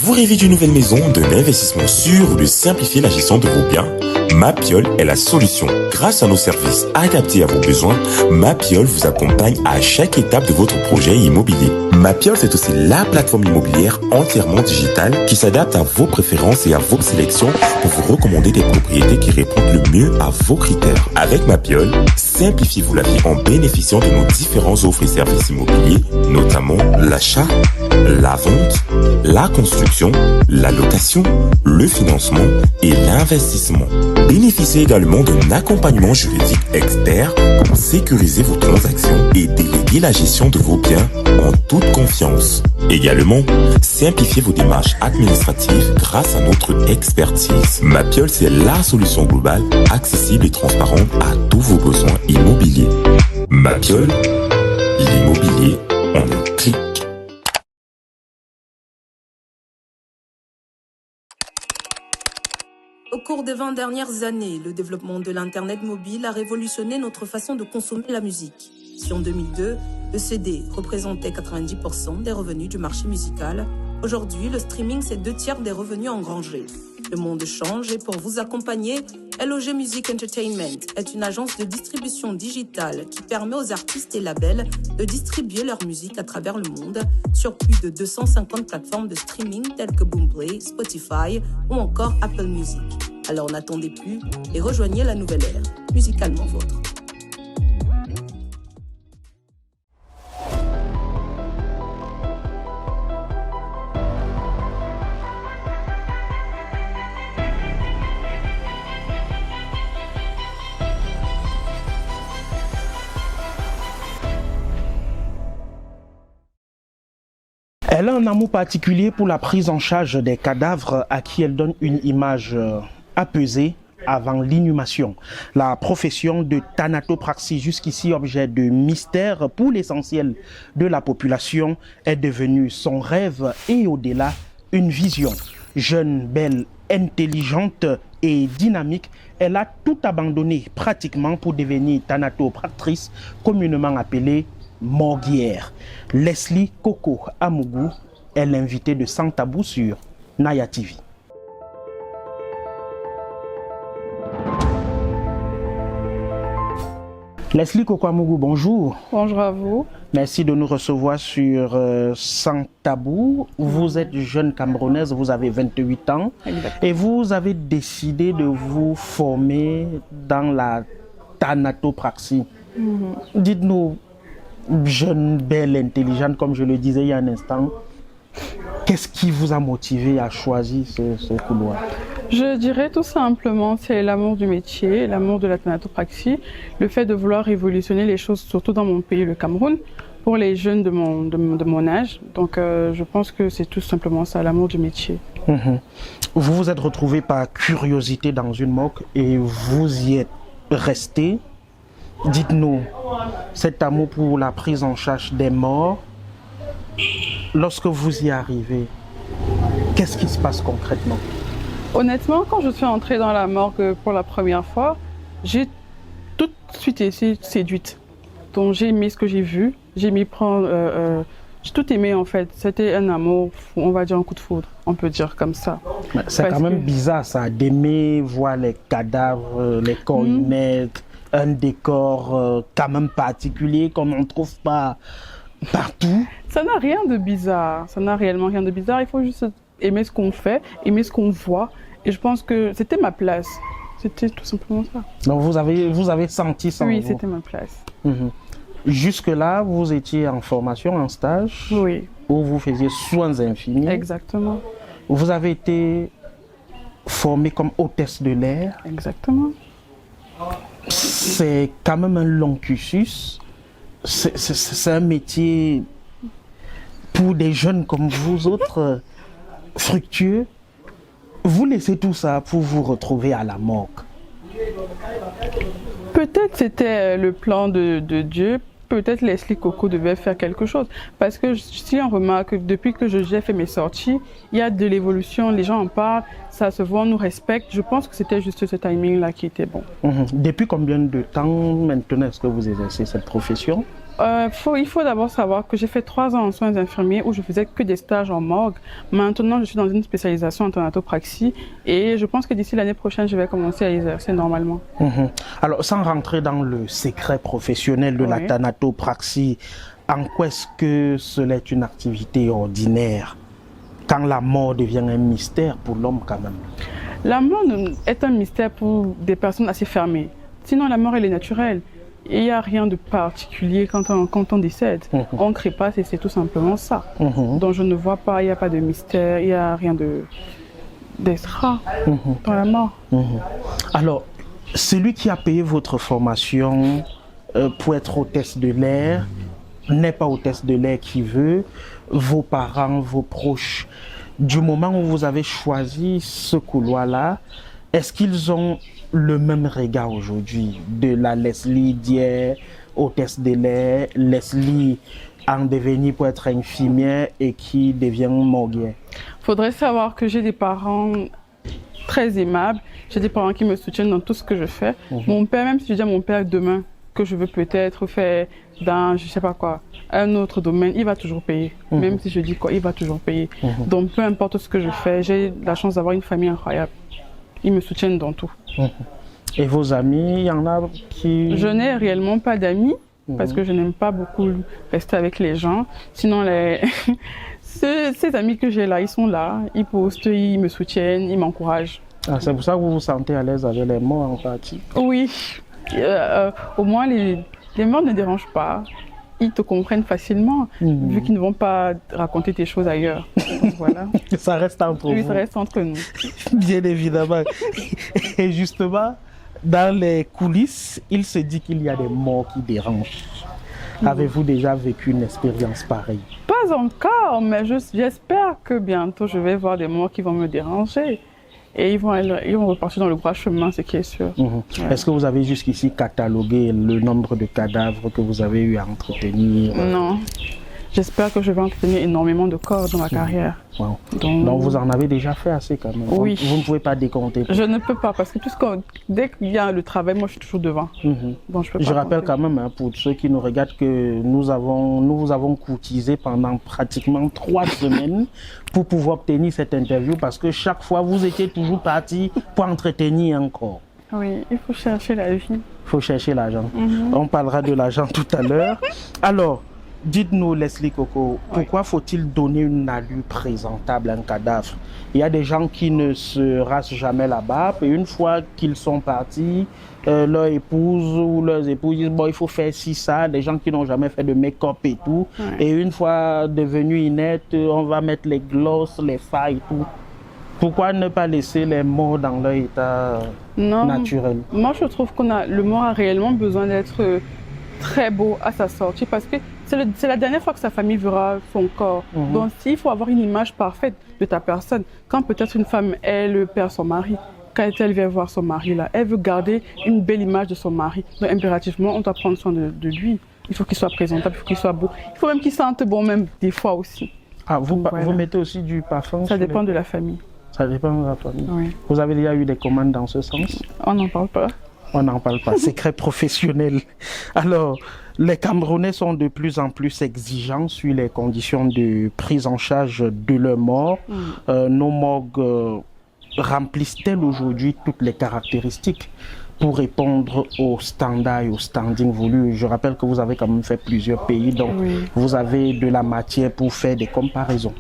Vous rêvez d'une nouvelle maison, d'un investissement sûr ou de simplifier la gestion de vos biens? Mapiol est la solution. Grâce à nos services adaptés à vos besoins, Mapiol vous accompagne à chaque étape de votre projet immobilier. Mapiol, c'est aussi la plateforme immobilière entièrement digitale qui s'adapte à vos préférences et à vos sélections pour vous recommander des propriétés qui répondent le mieux à vos critères. Avec Mapiol, simplifiez-vous la vie en bénéficiant de nos différents offres et services immobiliers, notamment l'achat, la vente, la construction, la location, le financement et l'investissement. Bénéficiez également d'un accompagnement juridique expert pour sécuriser vos transactions et déléguer la gestion de vos biens en toute confiance. Également, simplifiez vos démarches administratives grâce à notre expertise. Mapiol, c'est la solution globale, accessible et transparente à tous vos besoins immobiliers. Mapiol, l'immobilier en un clic. Au cours des 20 dernières années, le développement de l'Internet mobile a révolutionné notre façon de consommer la musique. Si en 2002, le CD représentait 90% des revenus du marché musical, aujourd'hui, le streaming, c'est 2/3 des revenus engrangés. Le monde change et pour vous accompagner, LOG Music Entertainment est une agence de distribution digitale qui permet aux artistes et labels de distribuer leur musique à travers le monde sur plus de 250 plateformes de streaming telles que Boomplay, Spotify ou encore Apple Music. Alors n'attendez plus et rejoignez la nouvelle ère, musicalement vôtre. Elle a un amour particulier pour la prise en charge des cadavres à qui elle donne une image apaisée avant l'inhumation. La profession de thanatopraxie, jusqu'ici objet de mystère pour l'essentiel de la population, est devenue son rêve et au-delà une vision. Jeune, belle, intelligente et dynamique, elle a tout abandonné pratiquement pour devenir thanatopractrice, communément appelée morguière. Leslie Coco Amougou est l'invitée de Sans Tabou sur Naya TV. Leslie Coco Amougou, bonjour. Bonjour à vous. Merci de nous recevoir sur Sans Tabou. Vous êtes jeune Camerounaise, vous avez 28 ans. Exactement. Et vous avez décidé de vous former dans la thanatopraxie. Dites-nous, jeune, belle, intelligente, comme je le disais il y a un instant, qu'est-ce qui vous a motivé à choisir ce couloir? Je dirais tout simplement, c'est l'amour du métier, l'amour de la thanatopraxie, le fait de vouloir révolutionner les choses, surtout dans mon pays, le Cameroun, pour les jeunes de mon âge. Donc je pense que c'est tout simplement ça, l'amour du métier. Vous vous êtes retrouvé par curiosité dans une morgue et vous y êtes resté. Dites-nous, cet amour pour la prise en charge des morts, lorsque vous y arrivez, qu'est-ce qui se passe concrètement? Honnêtement, quand je suis entrée dans la morgue pour la première fois, j'ai tout de suite été séduite. Donc j'ai aimé ce que j'ai vu, j'ai tout aimé en fait. C'était un amour, on va dire un coup de foudre, on peut dire comme ça. C'est quand même bizarre ça, d'aimer voir les cadavres, les corps inertes, un décor quand même particulier qu'on n'en trouve pas partout. Ça n'a rien de bizarre, ça n'a réellement rien de bizarre. Il faut juste aimer ce qu'on fait, aimer ce qu'on voit. Et je pense que c'était ma place. C'était tout simplement ça. Donc vous avez senti ça? Oui, c'était ma place. Jusque-là, vous étiez en formation, en stage? Oui. Où vous faisiez soins infirmiers? Exactement. Vous avez été formée comme hôtesse de l'air? Exactement. C'est quand même un long cursus. C'est un métier pour des jeunes comme vous autres fructueux. Vous laissez tout ça pour vous retrouver à la morgue? Peut-être c'était le plan de Dieu. Peut-être Leslie Coco devait faire quelque chose. Parce que si on remarque que depuis que j'ai fait mes sorties, il y a de l'évolution, les gens en parlent, ça se voit, on nous respecte. Je pense que c'était juste ce timing-là qui était bon. Depuis combien de temps maintenant est-ce que vous exercez cette profession? Il faut d'abord savoir que j'ai fait 3 ans en soins infirmiers où je faisais que des stages en morgue. Maintenant, je suis dans une spécialisation en thanatopraxie et je pense que d'ici l'année prochaine, je vais commencer à exercer normalement. Alors, sans rentrer dans le secret professionnel de la thanatopraxie, en quoi est-ce que cela est une activité ordinaire quand la mort devient un mystère pour l'homme quand même? La mort est un mystère pour des personnes assez fermées. Sinon, la mort, elle est naturelle. Et il n'y a rien de particulier quand on décède. On ne crée pas, c'est tout simplement ça. Donc je ne vois pas, il n'y a pas de mystère, il n'y a rien d'extra dans la mort. Alors, celui qui a payé votre formation pour être hôtesse de l'air n'est pas hôtesse de l'air qui veut. Vos parents, vos proches, du moment où vous avez choisi ce couloir-là, est-ce qu'ils ont le même regard aujourd'hui de la Leslie d'hier, hôtesse de l'air, Leslie en devenir pour être infirmière et qui devient morguière? Il faudrait savoir que j'ai des parents très aimables, j'ai des parents qui me soutiennent dans tout ce que je fais. Mon père, même si je dis à mon père demain que je veux peut-être faire dans, je sais pas quoi, un autre domaine, il va toujours payer. Même si je dis quoi, il va toujours payer. Donc peu importe ce que je fais, j'ai la chance d'avoir une famille incroyable. Ils me soutiennent dans tout. Et vos amis, il y en a qui... Je n'ai réellement pas d'amis parce que je n'aime pas beaucoup rester avec les gens. Sinon, ces amis que j'ai là, ils sont là, ils postent, ils me soutiennent, ils m'encouragent. Ah, c'est pour ça que vous vous sentez à l'aise avec les morts en partie? Oui. Au moins, les morts ne dérangent pas. Ils te comprennent facilement, vu qu'ils ne vont pas raconter tes choses ailleurs. Donc, voilà. Ça reste entre vous. Oui, ça reste entre nous. Bien évidemment. Et justement, dans les coulisses, il se dit qu'il y a des morts qui dérangent. Avez-vous déjà vécu une expérience pareille? Pas encore, mais j'espère que bientôt je vais voir des morts qui vont me déranger. Et ils vont repartir dans le droit chemin, ce qui est sûr. Est-ce que vous avez jusqu'ici catalogué le nombre de cadavres que vous avez eu à entretenir? Non. J'espère que je vais entretenir énormément de corps dans ma carrière. Wow. Donc vous en avez déjà fait assez quand même. Oui. Vous ne pouvez pas décompter. Je ne peux pas parce que dès qu'il y a le travail, moi je suis toujours devant. Donc je peux pas. Je rappelle quand même pour ceux qui nous regardent que nous vous avons courtisé pendant pratiquement 3 semaines pour pouvoir obtenir cette interview parce que chaque fois vous étiez toujours parti pour entretenir un corps. Oui, il faut chercher la vie. Il faut chercher l'argent. On parlera de l'argent tout à l'heure. Alors, dites-nous, Leslie Coco, pourquoi faut-il donner une allure présentable à un cadavre? Il y a des gens qui ne se rasent jamais la barbe et une fois qu'ils sont partis, leur épouse ou leurs épouses disent bon, il faut faire ci, ça. Des gens qui n'ont jamais fait de make-up et tout. Et une fois devenus inertes, on va mettre les glosses, les failles et tout. Pourquoi ne pas laisser les morts dans leur état naturel? Moi, je trouve le mort a réellement besoin d'être très beau à sa sortie parce que c'est la dernière fois que sa famille verra son corps. Donc, il faut avoir une image parfaite de ta personne. Quand peut-être une femme, elle perd son mari, quand elle vient voir son mari là, elle veut garder une belle image de son mari. Donc, impérativement, on doit prendre soin de lui. Il faut qu'il soit présentable, il faut qu'il soit beau. Il faut même qu'il sente bon, même des fois aussi. Ah, vous mettez aussi du parfum? Ça dépend de la famille. Ça dépend de la famille. Oui. Vous avez déjà eu des commandes dans ce sens? On n'en parle pas. On n'en parle pas, secret professionnel. Alors, les Camerounais sont de plus en plus exigeants sur les conditions de prise en charge de leurs morts. Nos morgues remplissent-elles aujourd'hui toutes les caractéristiques pour répondre aux standards et aux standings voulus? Je rappelle que vous avez quand même fait plusieurs pays, donc vous avez de la matière pour faire des comparaisons.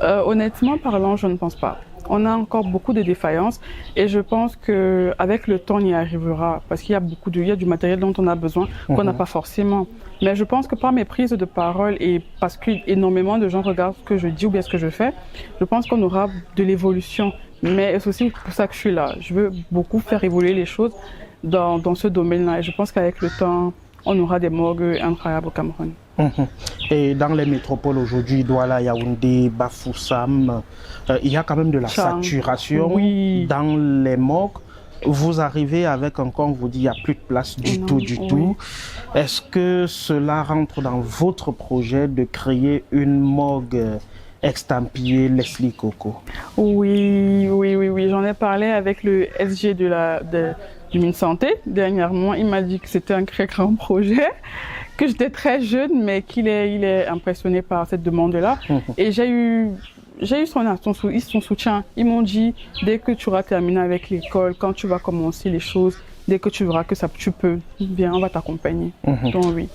Honnêtement parlant, je ne pense pas. On a encore beaucoup de défaillances et je pense qu'avec le temps, on y arrivera parce qu'il y a du matériel dont on a besoin qu'on n'a pas forcément. Mais je pense que par mes prises de parole et parce qu'énormément de gens regardent ce que je dis ou bien ce que je fais, je pense qu'on aura de l'évolution. Mais c'est aussi pour ça que je suis là. Je veux beaucoup faire évoluer les choses dans ce domaine-là et je pense qu'avec le temps, on aura des morgues incroyables au Cameroun. Et dans les métropoles aujourd'hui, Douala, Yaoundé, Bafoussam, il y a quand même de la saturation dans les morgues. Vous arrivez avec un corps, on vous dit il n'y a plus de place du tout. Est-ce que cela rentre dans votre projet de créer une morgue extampillée Leslie Coco? Oui. J'en ai parlé avec le SG du MinSanté dernièrement. Il m'a dit que c'était un très grand projet, que j'étais très jeune, mais il est impressionné par cette demande-là. Et j'ai eu son soutien. Ils m'ont dit, dès que tu auras terminé avec l'école, quand tu vas commencer les choses, dès que tu verras que ça, tu peux, viens, on va t'accompagner. Donc oui.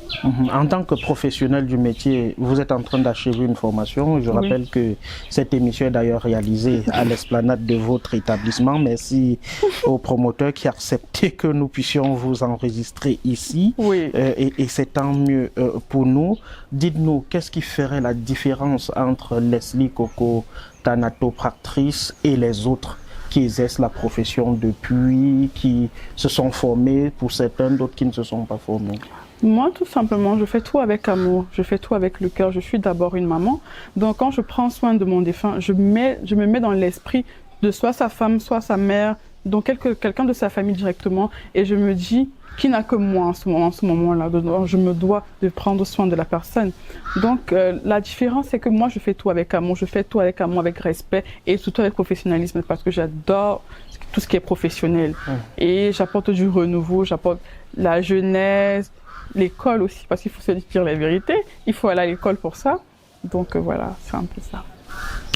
En tant que professionnel du métier, vous êtes en train d'achever une formation. Je rappelle que cette émission est d'ailleurs réalisée à l'esplanade de votre établissement. Merci au promoteur qui a accepté que nous puissions vous enregistrer ici. Et c'est tant mieux pour nous. Dites-nous, qu'est-ce qui ferait la différence entre Leslie Coco, thanatopractrice, et les autres qui exercent la profession depuis, qui se sont formés, pour certains, d'autres qui ne se sont pas formés? Moi, tout simplement, je fais tout avec amour, je fais tout avec le cœur. Je suis d'abord une maman. Donc, quand je prends soin de mon défunt, je me mets dans l'esprit de soit sa femme, soit sa mère, donc quelqu'un de sa famille directement. Et je me dis, qui n'a que moi en ce moment-là. Donc, je me dois de prendre soin de la personne. Donc, la différence, c'est que moi, je fais tout avec amour. Je fais tout avec amour, avec respect et surtout avec professionnalisme parce que j'adore tout ce qui est professionnel. Et j'apporte du renouveau, j'apporte la jeunesse, l'école aussi, parce qu'il faut se dire la vérité. Il faut aller à l'école pour ça. Donc, voilà, c'est un peu ça.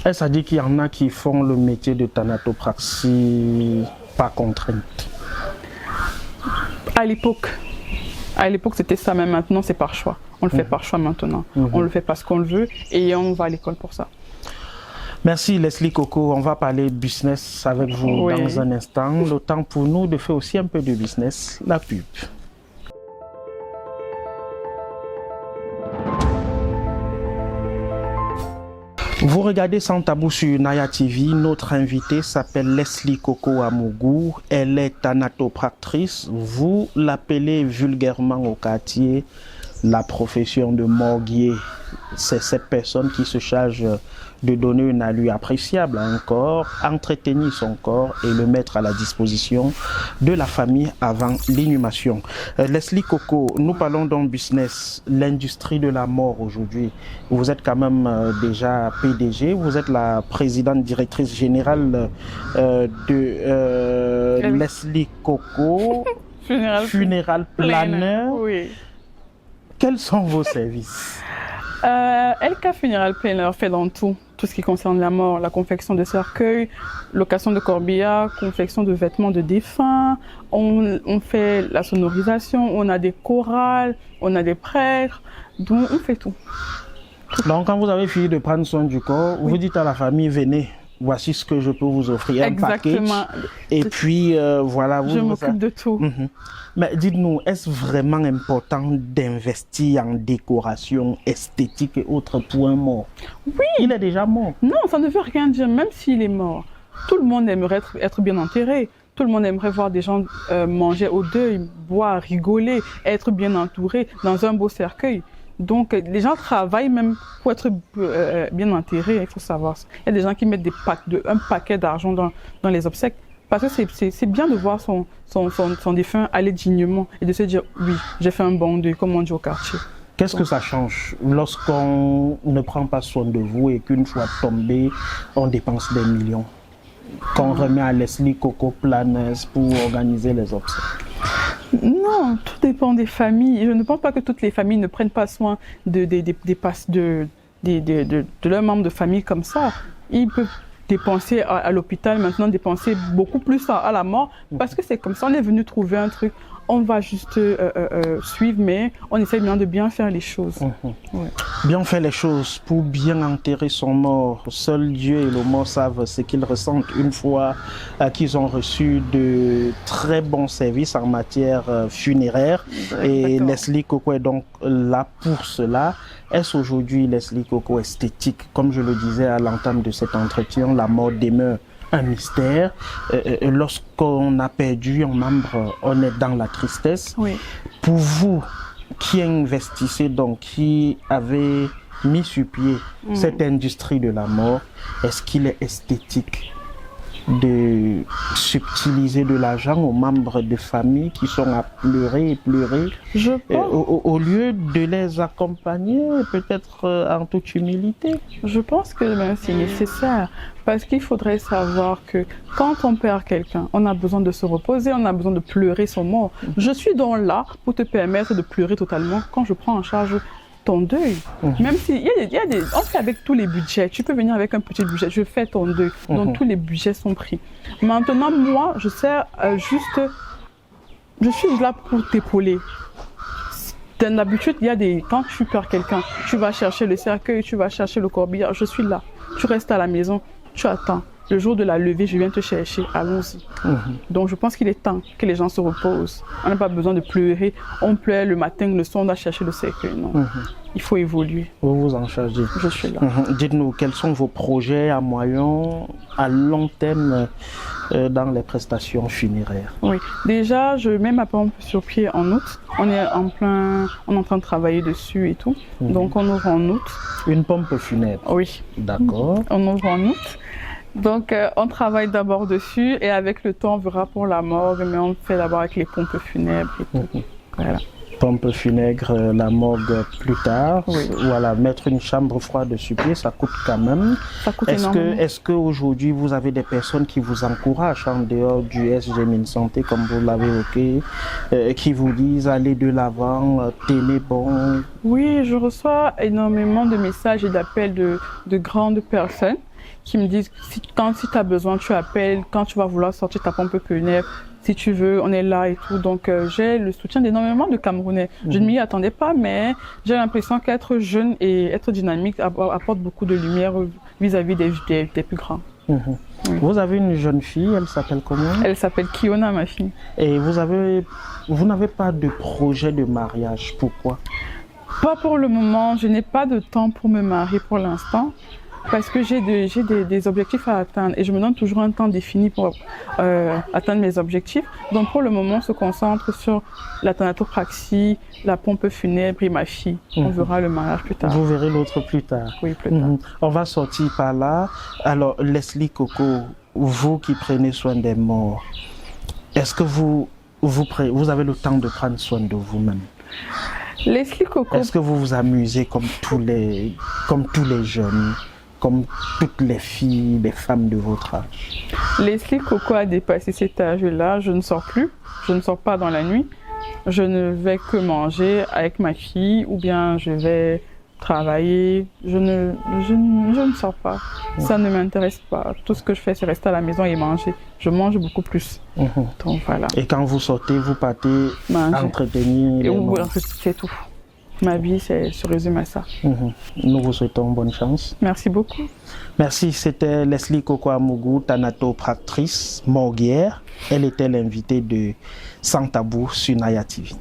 Est-ce à dire qu'il y en a qui font le métier de thanatopraxie par contrainte? À l'époque, c'était ça, mais maintenant, c'est par choix. On le fait par choix maintenant. On le fait parce qu'on le veut et on va à l'école pour ça. Merci Leslie Coco. On va parler business avec vous dans un instant. Le temps pour nous de faire aussi un peu de business, la pub. Vous regardez Sans Tabou sur Naya TV. Notre invitée s'appelle Leslie Coco Amougou. Elle est thanatopractrice. Vous l'appelez vulgairement au quartier la profession de morguier. C'est cette personne qui se charge de donner une allure appréciable à un corps, entretenir son corps et le mettre à la disposition de la famille avant l'inhumation. Leslie Coco, nous parlons d'un business, l'industrie de la mort aujourd'hui. Vous êtes quand même déjà PDG, vous êtes la présidente directrice générale de Leslie Coco, Funeral Planner. Oui. Quels sont vos services? LK Funeral Planner fait dans tout ce qui concerne la mort, la confection de cercueils, location de corbillards, confection de vêtements de défunts, on fait la sonorisation, on a des chorales, on a des prêtres, donc on fait tout. Donc quand vous avez fini de prendre soin du corps, vous dites à la famille, venez, voici ce que je peux vous offrir, un package, et puis voilà. Je m'occupe de tout. Mais dites-nous, est-ce vraiment important d'investir en décoration esthétique et autres pour un mort? Oui. Il est déjà mort. Non, ça ne veut rien dire, même s'il est mort. Tout le monde aimerait être bien enterré. Tout le monde aimerait voir des gens manger au deuil, boire, rigoler, être bien entourés dans un beau cercueil. Donc, les gens travaillent même pour être bien enterrés, il faut savoir ça. Il y a des gens qui mettent un paquet d'argent dans les obsèques. Parce que c'est bien de voir son défunt aller dignement et de se dire, oui, j'ai fait un bon deuil, comme on dit au quartier. Qu'est-ce que ça change lorsqu'on ne prend pas soin de vous et qu'une fois tombé, on dépense des millions, qu'on remet à Leslie Coco Planners pour organiser les obsèques? Non, tout dépend des familles. Je ne pense pas que toutes les familles ne prennent pas soin de leurs membres de famille comme ça. Ils peuvent dépenser à l'hôpital, maintenant dépenser beaucoup plus à la mort, parce que c'est comme ça, on est venu trouver un truc, on va juste suivre, mais on essaie bien de bien faire les choses. Bien faire les choses pour bien enterrer son mort. Seul Dieu et le mort savent ce qu'ils ressentent une fois qu'ils ont reçu de très bons services en matière funéraire. Et Leslie Coco est donc là pour cela. Est-ce aujourd'hui, Leslie Coco, esthétique? Comme je le disais à l'entame de cet entretien, la mort demeure un mystère. Lorsqu'on a perdu un membre, on est dans la tristesse. Oui. Pour vous, qui investissez donc, qui avez mis sur pied cette industrie de la mort, est-ce qu'il est esthétique? de subtiliser de l'argent aux membres de famille qui sont à pleurer et pleurer Je pense, au lieu de les accompagner peut-être en toute humilité? je pense que ben, c'est nécessaire parce qu'il faudrait savoir que quand on perd quelqu'un, on a besoin de se reposer, on a besoin de pleurer son mort. Je suis donc là pour te permettre de pleurer totalement quand je prends en charge ton deuil. Même si on fait avec tous les budgets, tu peux venir avec un petit budget, je fais ton deuil, donc tous les budgets sont pris. Maintenant, moi, je sers juste, je suis là pour t'épauler. D'habitude, quand tu perds quelqu'un, tu vas chercher le cercueil, tu vas chercher le corbillard, je suis là. Tu restes à la maison, tu attends. Le jour de la levée, je viens te chercher, allons-y. Donc je pense qu'il est temps que les gens se reposent. On n'a pas besoin de pleurer. On pleure le matin, le soir, on doit chercher le cercueil. Non. Il faut évoluer. Vous vous en chargez. Je suis là. Dites-nous, quels sont vos projets à moyen, à long terme dans les prestations funéraires? Oui, déjà, je mets ma pompe sur pied en août. On est en train de travailler dessus et tout. Donc on ouvre en août. Une pompe funèbre? Oui. D'accord. On ouvre en août. Donc, on travaille d'abord dessus et avec le temps, on verra pour la morgue, mais on fait d'abord avec les pompes funèbres et tout. Voilà. Pompe funèbre, la morgue plus tard. Oui. Voilà, mettre une chambre froide sur pied, ça coûte quand même. Ça coûte énormément. Est-ce qu'aujourd'hui, vous avez des personnes qui vous encouragent en dehors du SG Mines Santé, comme vous l'avez évoqué, qui vous disent allez de l'avant, tenez bon? Oui, je reçois énormément de messages et d'appels de grandes personnes qui me disent si tu as besoin, tu appelles, quand tu vas vouloir sortir ta pompe funèbre, si tu veux, on est là et tout. Donc j'ai le soutien d'énormément de Camerounais. Je ne m'y attendais pas, mais j'ai l'impression qu'être jeune et être dynamique apporte beaucoup de lumière vis-à-vis des plus grands. Oui. Vous avez une jeune fille, elle s'appelle comment? Elle s'appelle Kiona, ma fille. Et vous n'avez pas de projet de mariage, pourquoi? Pas pour le moment, je n'ai pas de temps pour me marier pour l'instant. Parce que j'ai des objectifs à atteindre et je me donne toujours un temps défini pour atteindre mes objectifs. Donc pour le moment, on se concentre sur la thanatopraxie, la pompe funèbre et ma fille. On verra le mariage plus tard. Vous verrez l'autre plus tard. Oui, plus tard. On va sortir par là. Alors Leslie Coco, vous qui prenez soin des morts, est-ce que vous avez le temps de prendre soin de vous-même? Leslie Coco. Est-ce que vous vous amusez comme tous les jeunes? Comme toutes les filles, les femmes de votre âge? Leslie Coco a dépassé cet âge-là. Je ne sors plus. Je ne sors pas dans la nuit. Je ne vais que manger avec ma fille ou bien je vais travailler. Je ne sors pas. Ça ne m'intéresse pas. Tout ce que je fais, c'est rester à la maison et manger. Je mange beaucoup plus. Donc voilà. Et quand vous sortez, vous partez entretenir les morts? C'est tout. Ma vie, se résume à ça. Nous vous souhaitons bonne chance. Merci beaucoup. Merci, c'était Leslie Coco Amougou, thanatopractrice morguière. Elle était l'invitée de Sans Tabou sur Naya TV.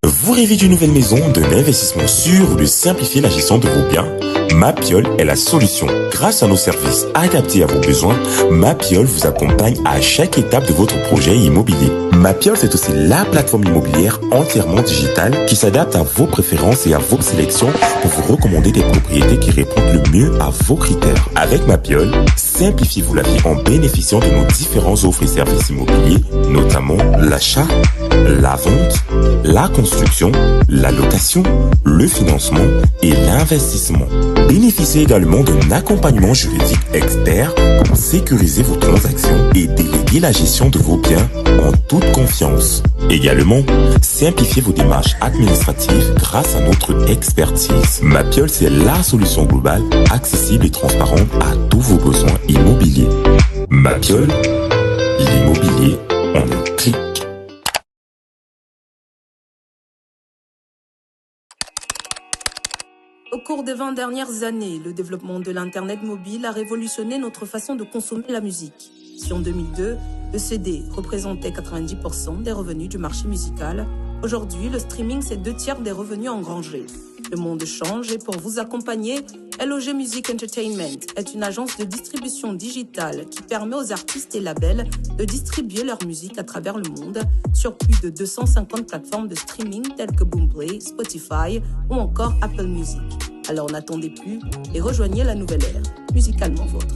Vous rêvez d'une nouvelle maison, d'un investissement sûr ou de simplifier la gestion de vos biens? Mapiol est la solution. Grâce à nos services adaptés à vos besoins, Mapiol vous accompagne à chaque étape de votre projet immobilier. Mapiol, c'est aussi la plateforme immobilière entièrement digitale qui s'adapte à vos préférences et à vos sélections pour vous recommander des propriétés qui répondent le mieux à vos critères. Avec Mapiol, simplifiez-vous la vie en bénéficiant de nos différents offres et services immobiliers, notamment l'achat, la vente, la construction, la location, le financement et l'investissement. Bénéficiez également d'un accompagnement juridique expert pour sécuriser vos transactions et déléguer la gestion de vos biens en toute confiance. Également, simplifiez vos démarches administratives grâce à notre expertise. Mapiol, c'est la solution globale, accessible et transparente à tous vos besoins immobiliers. Mapiol, l'immobilier en un clic. Au cours des 20 dernières années, le développement de l'Internet mobile a révolutionné notre façon de consommer la musique. Si en 2002, le CD représentait 90% des revenus du marché musical, aujourd'hui, le streaming, c'est 2/3 des revenus engrangés. Le monde change et pour vous accompagner, LOG Music Entertainment est une agence de distribution digitale qui permet aux artistes et labels de distribuer leur musique à travers le monde sur plus de 250 plateformes de streaming telles que Boomplay, Spotify ou encore Apple Music. Alors n'attendez plus et rejoignez la nouvelle ère, musicalement vôtre.